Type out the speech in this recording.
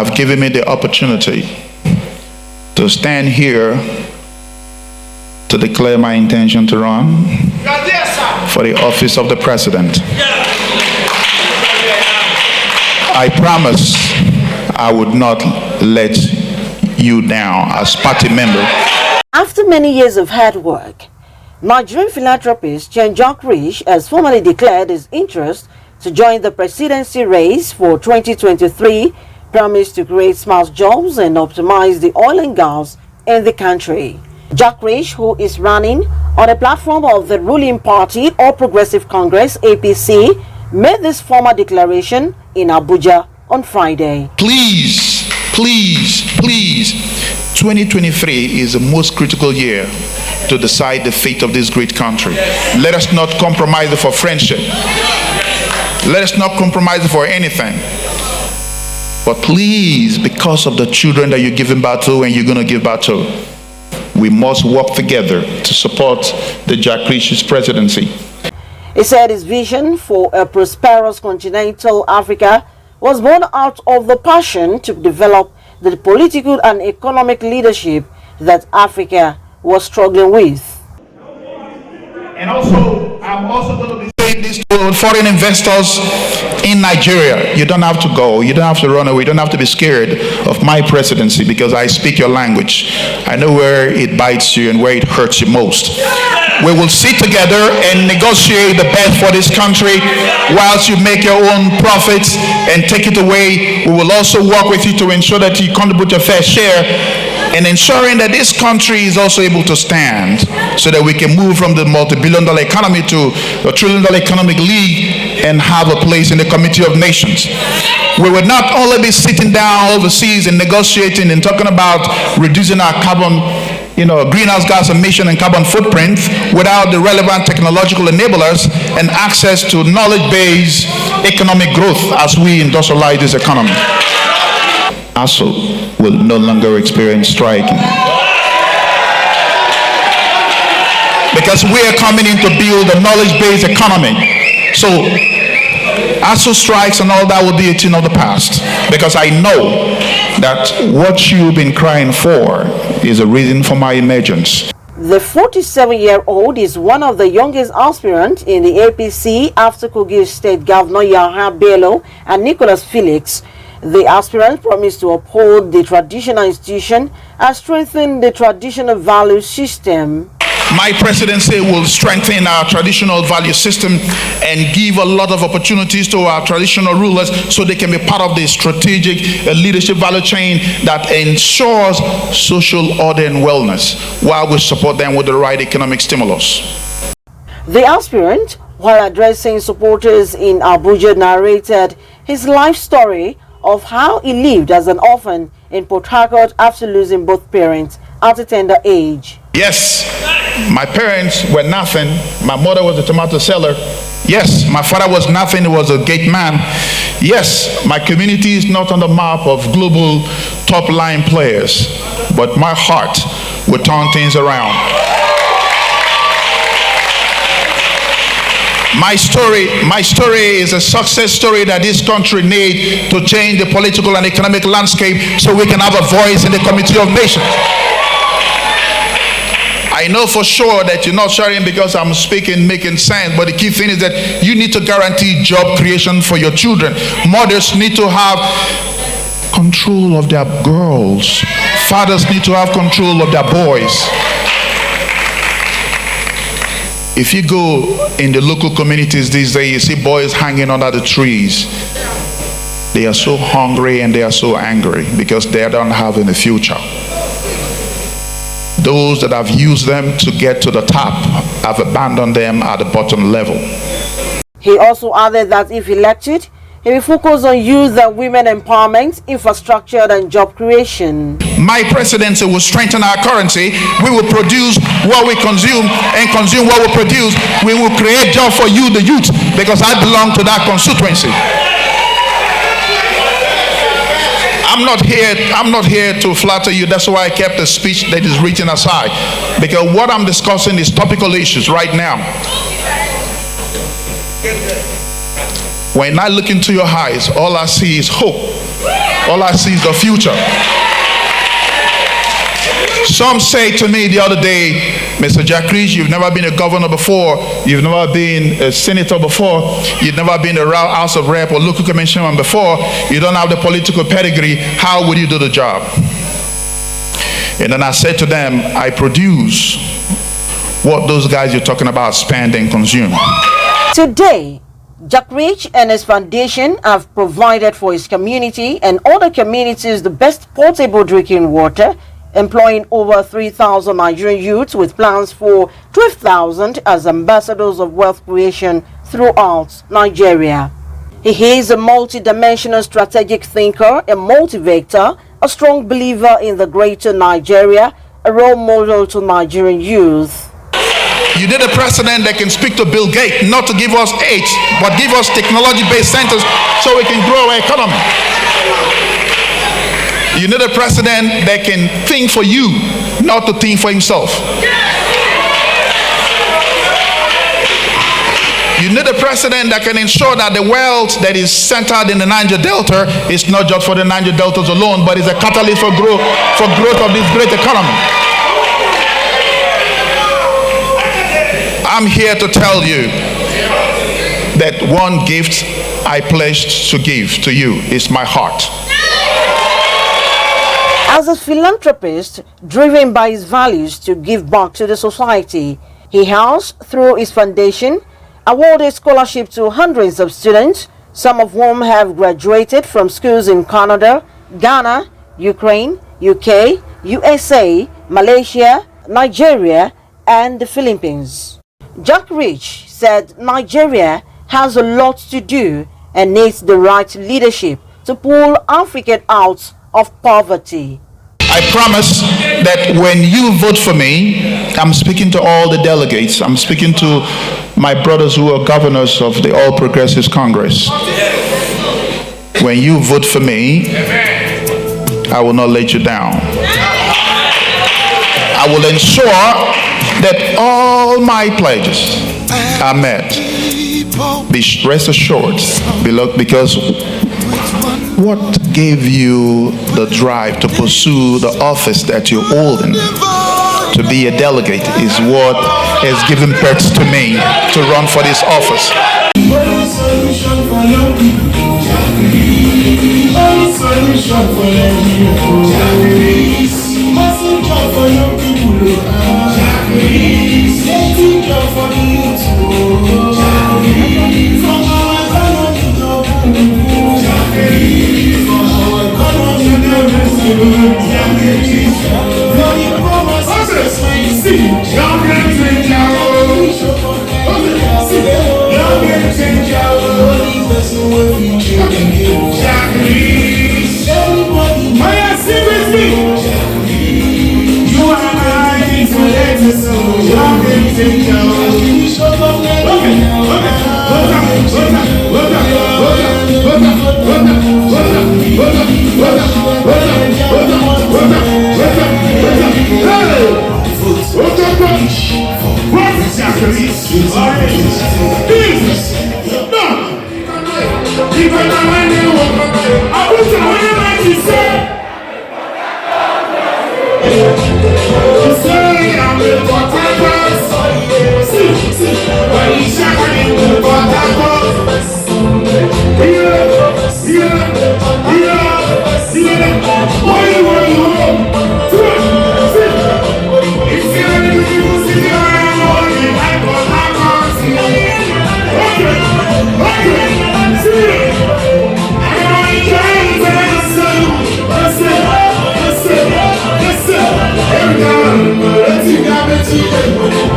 have given me the opportunity to stand here to declare my intention to run for the office of the president. I promise I would not let you down as party member. After many years of hard work, Nigerian philanthropist Jean-Jacques Riche has formally declared his interest to join the presidency race for 2023, promised to create smart jobs and optimize the oil and gas in the country. Jacques Riche, who is running on a platform of the ruling party, All Progressive Congress, APC, made this formal declaration in Abuja on Friday. Please, 2023 is the most critical year to decide the fate of this great country. Let us not compromise it for friendship. Let us not compromise it for anything. But please, because of the children that you're giving birth to and you're going to give birth to, we must work together to support the Jacques Riche's presidency. He said his vision for a prosperous continental Africa was born out of the passion to develop the political and economic leadership that Africa was struggling with. And also, I'm also going to be saying this to foreign investors in Nigeria. You don't have to go. You don't have to run away. You don't have to be scared of my presidency because I speak your language. I know where it bites you and where it hurts you most. We will sit together and negotiate the best for this country whilst you make your own profits and take it away. We will also work with you to ensure that you contribute your fair share and ensuring that this country is also able to stand so that we can move from the multi-billion-dollar economy to a trillion-dollar economic league and have a place in the Committee of Nations. We would not only be sitting down overseas and negotiating and talking about reducing our carbon, greenhouse gas emission and carbon footprint without the relevant technological enablers and access to knowledge-based economic growth as we industrialize this economy. ASU will no longer experience striking. Because we are coming in to build a knowledge-based economy. So ASU strikes and all that will be a thing of the past. Because I know that what you've been crying for is a reason for my emergence. The 47-year-old is one of the youngest aspirants in the APC after Kogi State Governor Yahya Bello and Nicholas Felix. The aspirant promised to uphold the traditional institution and strengthen the traditional value system. My presidency will strengthen our traditional value system and give a lot of opportunities to our traditional rulers so they can be part of the strategic leadership value chain that ensures social order and wellness while we support them with the right economic stimulus. The aspirant, while addressing supporters in Abuja, narrated his life story of how he lived as an orphan in Port Harcourt after losing both parents at a tender age. Yes, my parents were nothing. My mother was a tomato seller. Yes, my father was nothing. He was a gate man. Yes, my community is not on the map of global top line players, but my heart will turn things around. My story is a success story that this country needs to change the political and economic landscape so we can have a voice in the Committee of Nations. I know for sure that you're not sharing because I'm speaking, making sense, but the key thing is that you need to guarantee job creation for your children. Mothers need to have control of their girls. Fathers need to have control of their boys. If you go in the local communities these days, you see boys hanging under the trees. They are so hungry and they are so angry because they don't have any future. Those that have used them to get to the top have abandoned them at the bottom level. He also added that if elected, he will focus on youth and women empowerment, infrastructure and job creation. My presidency will strengthen our currency. We will produce what we consume and consume what we produce. We will create jobs for you, the youth, because I belong to that constituency. I'm not here to flatter you. That's why I kept the speech that is written aside. Because what I'm discussing is topical issues right now. When I look into your eyes, all I see is hope. All I see is the future. Some say to me the other day, Mr. Jack Reach, you've never been a governor before, you've never been a senator before, you've never been a House of Rep or local commissioner before, you don't have the political pedigree, how would you do the job? And then I said to them, I produce what those guys you're talking about spend and consume. Today, Jack Reach and his foundation have provided for his community and other communities the best portable drinking water, employing over 3,000 Nigerian youths with plans for 12,000 as ambassadors of wealth creation throughout Nigeria. He is a multi-dimensional strategic thinker, a motivator, a strong believer in the greater Nigeria, a role model to Nigerian youth. You need a president that can speak to Bill Gates, not to give us aid, but give us technology-based centers so we can grow our economy. You need a president that can think for you, not to think for himself. You need a president that can ensure that the wealth that is centered in the Niger Delta is not just for the Niger Deltas alone, but is a catalyst for growth of this great economy. I'm here to tell you that one gift I pledged to give to you is my heart. As a philanthropist driven by his values to give back to the society, he has, through his foundation, awarded scholarship to hundreds of students, some of whom have graduated from schools in Canada, Ghana, Ukraine, UK, USA, Malaysia, Nigeria, and the Philippines. Jack Reach said Nigeria has a lot to do and needs the right leadership to pull Africa out of poverty. I promise that when you vote for me, I'm speaking to all the delegates, I'm speaking to my brothers who are governors of the All Progressives Congress. When you vote for me, I will not let you down. I will ensure that all my pledges are met. Be rest assured, because what gave you the drive to pursue the office that you're holding, to be a delegate, is what has given birth to me to run for this office. Let's